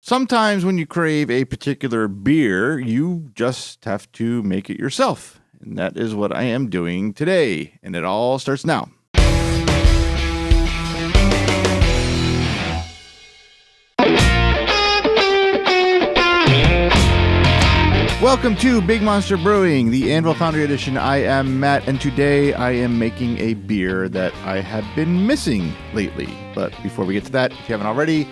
Sometimes when you crave a particular beer, you just have to make it yourself. And that is what I am doing today. And it all starts now. Welcome to Big Monster Brewing, the Anvil Foundry edition. I am Matt, and today I am making a beer that I have been missing lately. But before we get to that, if you haven't already,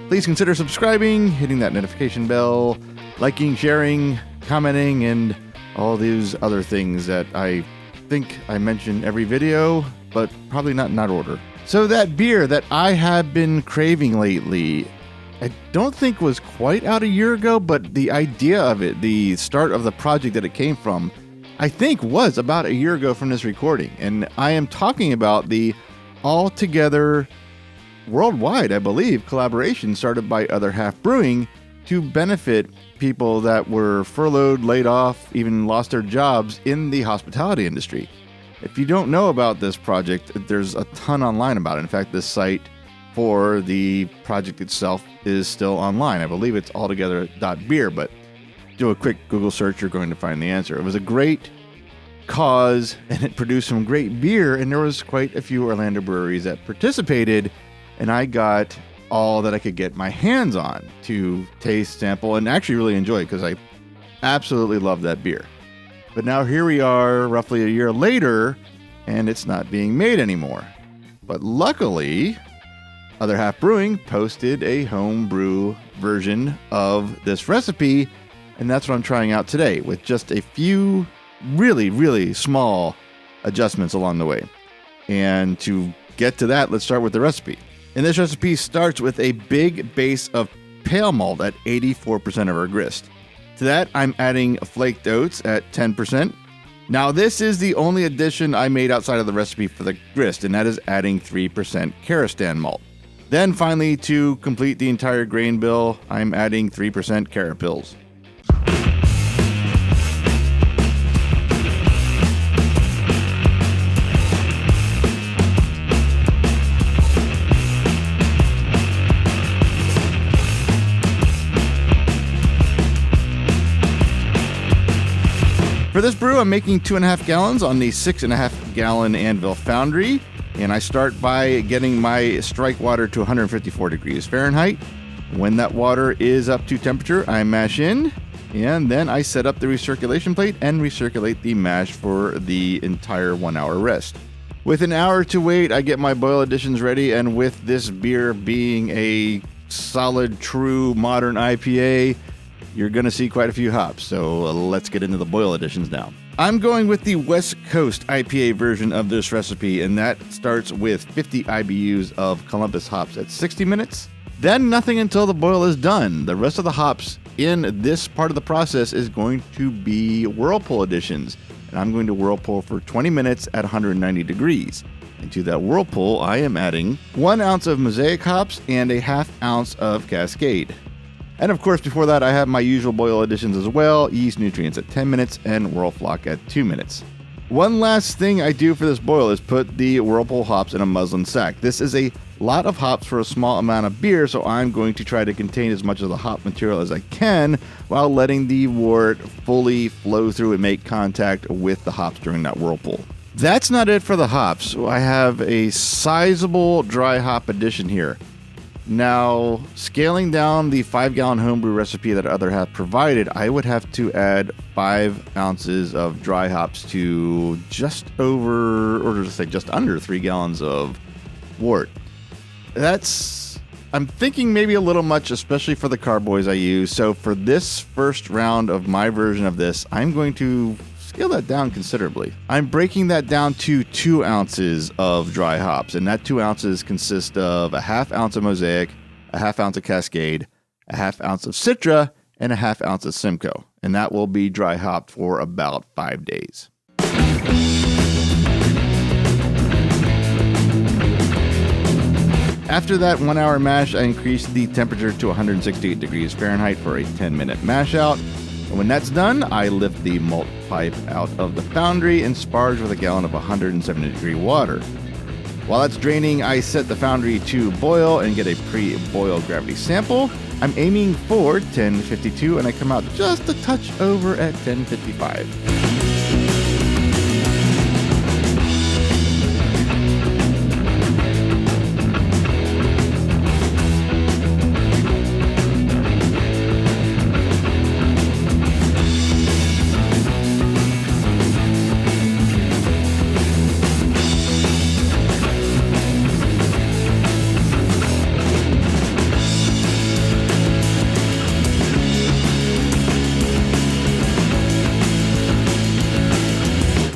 please consider subscribing, hitting that notification bell, liking, sharing, commenting, and all these other things that I think I mention every video, but probably not in that order. So that beer that I have been craving lately, I don't think was quite out a year ago, but the idea of it, the start of the project that it came from, I think was about a year ago from this recording. And I am talking about the altogether worldwide, I believe, collaboration started by Other Half Brewing to benefit people that were furloughed, laid off, even lost their jobs in the hospitality industry. If you don't know about this project, there's a ton online about it. In fact, this site for the project itself is still online. I believe it's altogether.beer, but do a quick Google search, you're going to find the answer. It was a great cause, and it produced some great beer, and there was quite a few Orlando breweries that participated, and I got all that I could get my hands on to taste, sample, and actually really enjoy, because I absolutely love that beer. But now here we are, roughly a year later, and it's not being made anymore. But luckily, Other Half Brewing posted a homebrew version of this recipe, and that's what I'm trying out today, with just a few really, really small adjustments along the way. And to get to that, let's start with the recipe. And this recipe starts with a big base of pale malt at 84% of our grist. To that, I'm adding flaked oats at 10%. Now, this is the only addition I made outside of the recipe for the grist, and that is adding 3% Karistan malt. Then finally, to complete the entire grain bill, I'm adding 3% carapils. For this brew, I'm making 2.5 gallons on the 6.5 gallon Anvil Foundry. And I start by getting my strike water to 154 degrees Fahrenheit. When that water is up to temperature, I mash in, and then I set up the recirculation plate and recirculate the mash for the entire 1 hour rest. With an hour to wait, I get my boil additions ready, and with this beer being a solid, true, modern IPA, you're going to see quite a few hops. So let's get into the boil additions now. I'm going with the West Coast IPA version of this recipe, and that starts with 50 IBUs of Columbus hops at 60 minutes. Then nothing until the boil is done. The rest of the hops in this part of the process is going to be whirlpool additions, and I'm going to whirlpool for 20 minutes at 190 degrees. And to that whirlpool, I am adding 1 ounce of Mosaic hops and a half ounce of Cascade. And of course, before that, I have my usual boil additions as well, yeast nutrients at 10 minutes and whirlfloc at 2 minutes. One last thing I do for this boil is put the whirlpool hops in a muslin sack. This is a lot of hops for a small amount of beer, so I'm going to try to contain as much of the hop material as I can while letting the wort fully flow through and make contact with the hops during that whirlpool. That's not it for the hops. So I have a sizable dry hop addition here. Now, scaling down the 5-gallon homebrew recipe that Other Half provided, I would have to add 5 ounces of dry hops to just under 3 gallons of wort. I'm thinking maybe a little much, especially for the carboys I use. So for this first round of my version of this, I'm going to scale that down considerably. I'm breaking that down to 2 ounces of dry hops, and that 2 ounces consist of a half ounce of Mosaic, a half ounce of Cascade, a half ounce of Citra, and a half ounce of Simcoe. And that will be dry hopped for about 5 days. After that 1 hour mash, I increased the temperature to 168 degrees Fahrenheit for a 10-minute mash out. And when that's done, I lift the malt pipe out of the foundry and sparge with a gallon of 170 degree water. While that's draining, I set the Foundry to boil and get a pre-boil gravity sample. I'm aiming for 1052 and I come out just a touch over at 1055.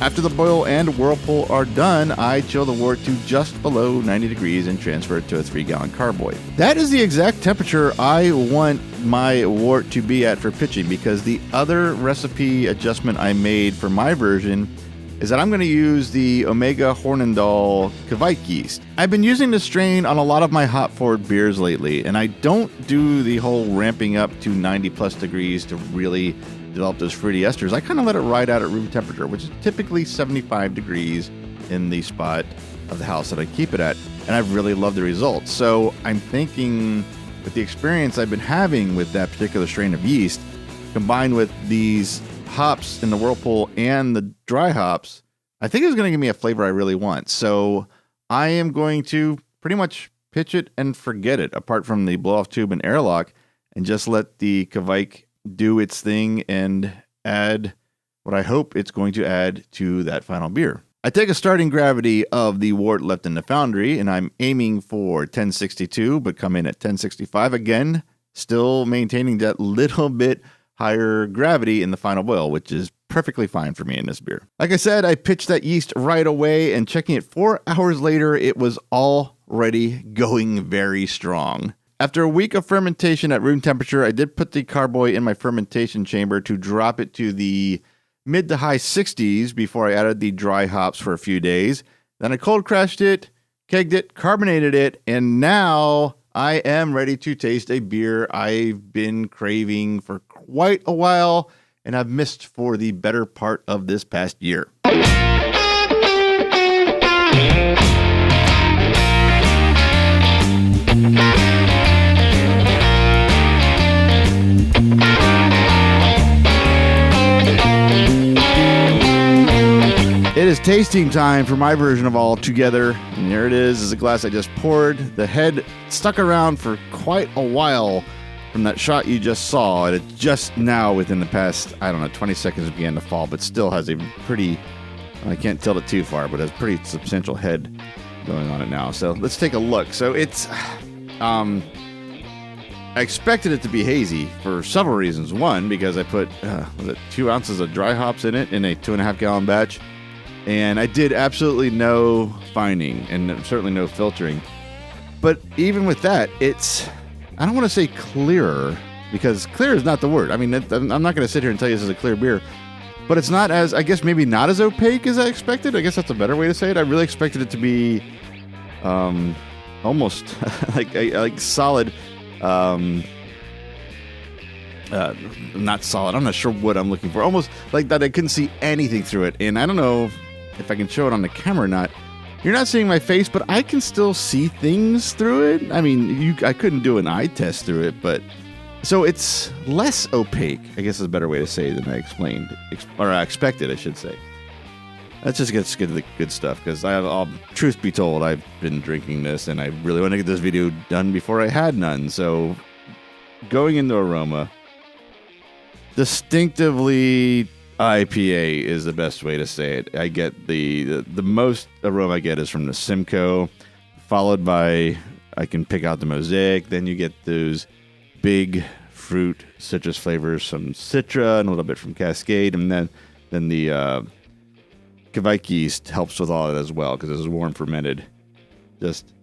After the boil and whirlpool are done, I chill the wort to just below 90 degrees and transfer it to a 3-gallon carboy. That is the exact temperature I want my wort to be at for pitching, because the other recipe adjustment I made for my version is that I'm going to use the Omega Hornindal Kvike yeast. I've been using this strain on a lot of my hop forward beers lately, and I don't do the whole ramping up to 90 plus degrees to really develop those fruity esters. I kind of let it ride out at room temperature, which is typically 75 degrees in the spot of the house that I keep it at, and I've really loved the results. So I'm thinking with the experience I've been having with that particular strain of yeast, combined with these hops in the whirlpool and the dry hops, I think it's going to give me a flavor I really want. So I am going to pretty much pitch it and forget it, apart from the blow-off tube and airlock, and just let the Kvike do its thing and add what I hope it's going to add to that final beer. I take a starting gravity of the wort left in the Foundry, and I'm aiming for 1062, but come in at 1065 again, still maintaining that little bit higher gravity in the final boil, which is perfectly fine for me in this beer. Like I said, I pitched that yeast right away, and checking it 4 hours later, it was already going very strong. After a week of fermentation at room temperature, I did put the carboy in my fermentation chamber to drop it to the mid to high 60s before I added the dry hops for a few days. Then I cold crashed it, kegged it, carbonated it, and now I am ready to taste a beer I've been craving for quite a while and I've missed for the better part of this past year. It is tasting time for my version of All Together, and there it is a glass I just poured. The head stuck around for quite a while from that shot you just saw, and it just now, within the past, 20 seconds began to fall, but still has a pretty, I can't tilt it too far, but has a pretty substantial head going on it now. So let's take a look. So it's, I expected it to be hazy for several reasons. One, because I put, 2 ounces of dry hops in it in a 2.5 gallon batch. And I did absolutely no fining and certainly no filtering. But even with that, it's, I don't want to say clearer, because clear is not the word. I mean, I'm not going to sit here and tell you this is a clear beer, but it's not as, I guess maybe not as opaque as I expected. I guess that's a better way to say it. I really expected it to be almost like solid, not solid. I'm not sure what I'm looking for. Almost like that I couldn't see anything through it. And I don't know if I can show it on the camera or not. You're not seeing my face, but I can still see things through it. I mean, I couldn't do an eye test through it, but so it's less opaque, I guess is a better way to say it than I explained, or I expected, I should say. Let's just get to the good stuff, because truth be told, I've been drinking this, and I really want to get this video done before I had none. So, going into aroma, distinctively IPA is the best way to say it. I get the most aroma I get is from the Simcoe, followed by, I can pick out the Mosaic. Then you get those big fruit citrus flavors from Citra and a little bit from Cascade, and then the Kvike yeast helps with all of it as well, because it's warm fermented. Just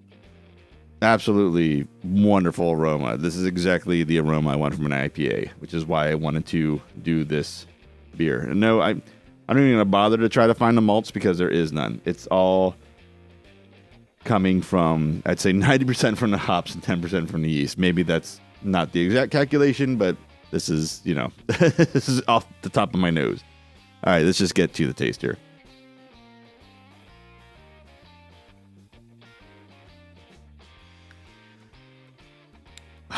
absolutely wonderful aroma. This is exactly the aroma I want from an IPA, which is why I wanted to do this beer. And no, I'm not even gonna bother to try to find the malts, because there is none. It's all coming from, I'd say 90% from the hops and 10% from the yeast. Maybe that's not the exact calculation, but this is, this is off the top of my nose. All right, let's just get to the taste here.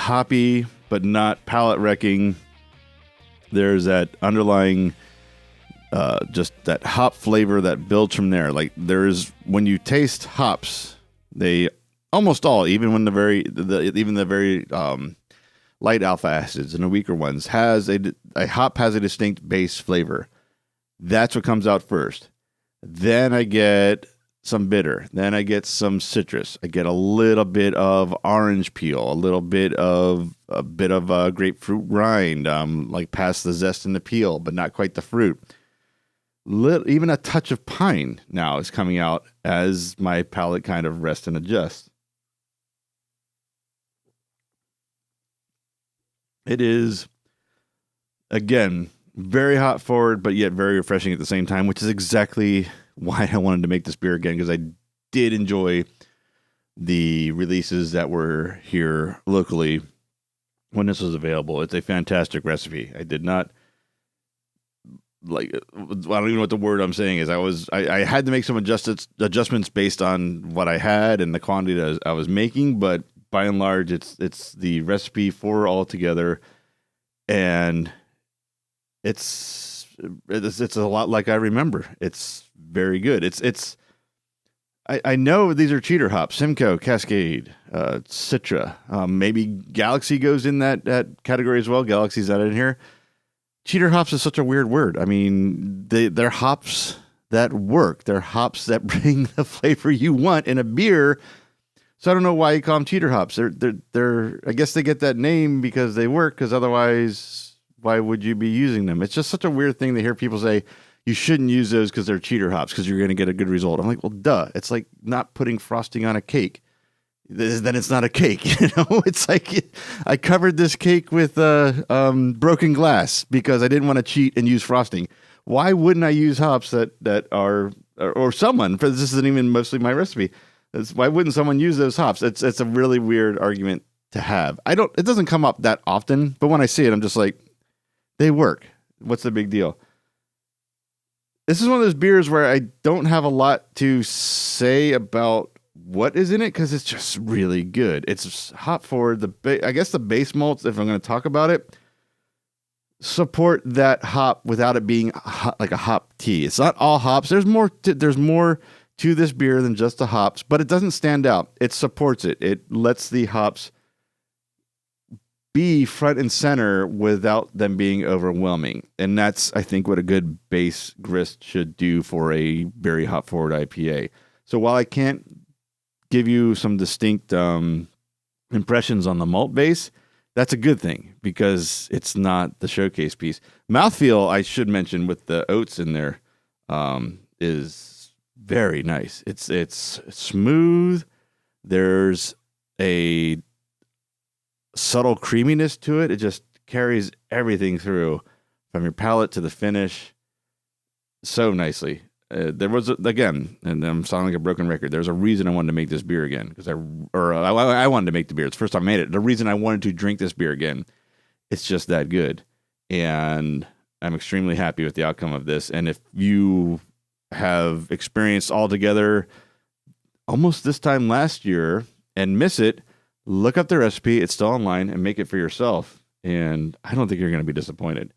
hoppy, but not palate wrecking. There's that underlying, just that hop flavor that builds from there. Like when you taste hops, they almost all, even when the very light alpha acids and the weaker ones, a hop has a distinct base flavor. That's what comes out first. Then I get some bitter. Then I get some citrus. I get a little bit of orange peel, a bit of grapefruit rind, like past the zest and the peel, but not quite the fruit. Even a touch of pine now is coming out as my palate kind of rests and adjusts. It is, again, very hop forward, but yet very refreshing at the same time, which is exactly why I wanted to make this beer again, because I did enjoy the releases that were here locally when this was available. It's a fantastic recipe. I did not I don't even know what the word I'm saying is. I had to make some adjustments based on what I had and the quantity that I was making, but by and large, it's the recipe for all together, and it's a lot like I remember. It's very good. I know these are cheater hops: Simcoe, Cascade, Citra. Maybe Galaxy goes in that category as well. Galaxy's not in here. Cheater hops is such a weird word. I mean, they're hops that work. They're hops that bring the flavor you want in a beer. So I don't know why you call them cheater hops. They're I guess they get that name because they work, because otherwise, why would you be using them? It's just such a weird thing to hear people say, you shouldn't use those because they're cheater hops because you're going to get a good result. I'm like, well, duh. It's like not putting frosting on a cake. Then it's not a cake, you know. It's like I covered this cake with broken glass because I didn't want to cheat and use frosting. Why wouldn't I use hops that are or someone? For this isn't even mostly my recipe. Why wouldn't someone use those hops? It's a really weird argument to have. It doesn't come up that often, but when I see it, I'm just like, they work. What's the big deal? This is one of those beers where I don't have a lot to say about what is in it because it's just really good. It's hop forward. I guess the base malts, if I'm going to talk about it, support that hop without it being like a hop tea. It's not all hops. There's more to this beer than just the hops, but it doesn't stand out. It supports it. It lets the hops be front and center without them being overwhelming. And that's, I think, what a good base grist should do for a very hop forward IPA. So while I can't give you some distinct impressions on the malt base, that's a good thing because it's not the showcase piece. Mouthfeel, I should mention, with the oats in there, is very nice. It's smooth. There's a subtle creaminess to it. It just carries everything through from your palate to the finish so nicely. There was, again, and I'm sounding like a broken record, there's a reason I wanted to make this beer again, because I wanted to make the beer. It's the first time I made it. The reason I wanted to drink this beer again, it's just that good. And I'm extremely happy with the outcome of this. And if you have experienced Altogether almost this time last year and miss it, look up the recipe. It's still online, and make it for yourself. And I don't think you're going to be disappointed,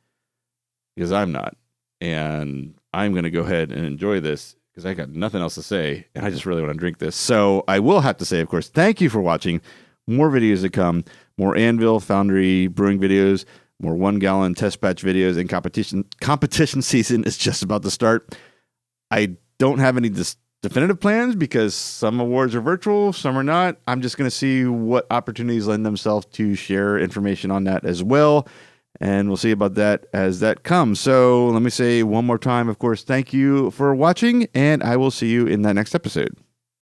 because I'm not. And I'm going to go ahead and enjoy this because I got nothing else to say, and I just really want to drink this. So I will have to say, of course, thank you for watching. More videos to come, more Anvil, Foundry brewing videos, more 1 gallon test batch videos, and competition season is just about to start. I don't have any definitive plans because some awards are virtual, some are not. I'm just going to see what opportunities lend themselves to share information on that as well. And we'll see about that as that comes. So let me say one more time, of course, thank you for watching, and I will see you in that next episode.